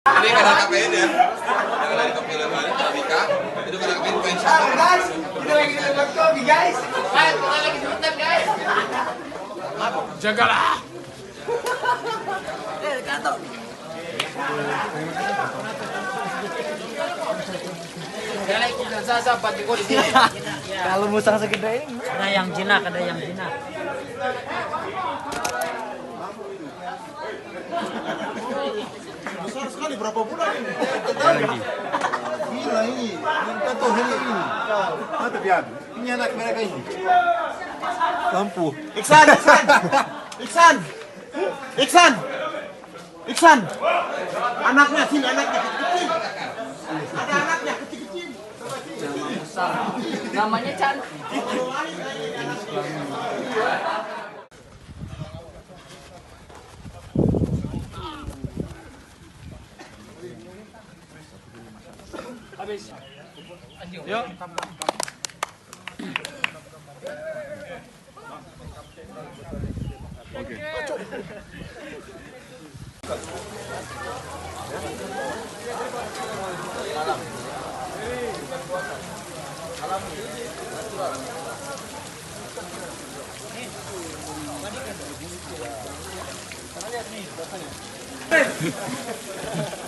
Ini kadang KPN ya, yang dari kepilih balik Mika, itu kadang KPN pensiun. Guys, kita lagi nonton kopi guys. Ayo kita lagi nonton guys. Jagalah. Kantor. Kaya ikut dan sasabat di kodi sini. Kalau musang segede ini. Ada yang jinak, ada yang jinak. Besar sekali, berapa bulan ini? Gila ini, minta tuh ini. Mata biar, ini anak mereka ini. Lampu. Iksan, Iksan, Iksan, Iksan, Iksan. Anaknya sini, anaknya kecil-kecil. Ada anaknya kecil-kecil. Namanya Chan. Habis. Yuk.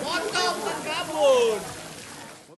Potong kan kabur.